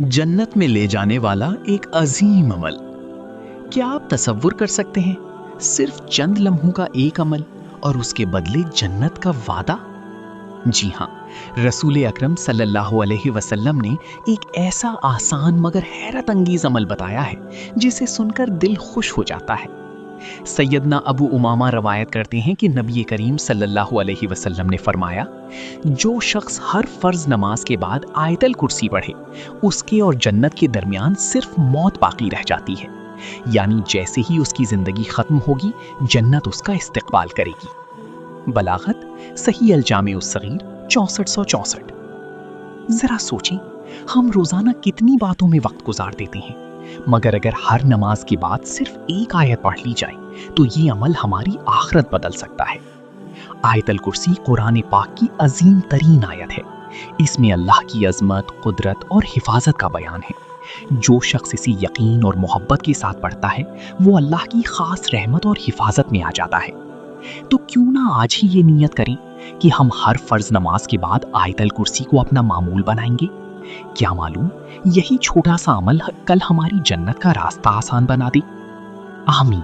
जन्नत में ले जाने वाला एक अजीम अमल। क्या आप तसव्वुर कर सकते हैं, सिर्फ चंद लम्हों का एक अमल और उसके बदले जन्नत का वादा? जी हां, रसूल अकरम सल्लल्लाहु अलैहि वसल्लम ने एक ऐसा आसान मगर हैरत अंगेज अमल बताया है जिसे सुनकर दिल खुश हो जाता है। सैयदना अबू उमामा रवायत करते हैं कि नबी करीम सल्लल्लाहु अलैहि वसल्लम ने फरमाया, जो शख्स हर फर्ज नमाज के बाद आयतल कुर्सी पढ़े, उसके और जन्नत के दरमियान सिर्फ मौत बाकी रह जाती है। यानी जैसे ही उसकी जिंदगी खत्म होगी, जन्नत उसका इस्तकबाल करेगी। बलागत सही अल जामे उस सगीर 6464। जरा सोचें, हम रोजाना कितनी बातों में वक्त गुजार देते हैं, मगर अगर हर नमाज के बाद सिर्फ एक आयत पढ़ ली जाए तो ये अमल हमारी आखिरत बदल सकता है। आयतल कुर्सी कुरान पाक की अजीम तरीन आयत है। इसमें अल्लाह की अजमत, कुदरत और हिफाजत का बयान है। जो शख्स इसे यकीन और मोहब्बत के साथ पढ़ता है, वो अल्लाह की खास रहमत और हिफाजत में आ जाता है। तो क्यों ना आज ही ये नियत करें कि हम हर फर्ज नमाज के बाद आयतल कुर्सी को अपना मामूल बनाएंगे। क्या मालूम, यही छोटा सा अमल कल हमारी जन्नत का रास्ता आसान बना दे। आमीन।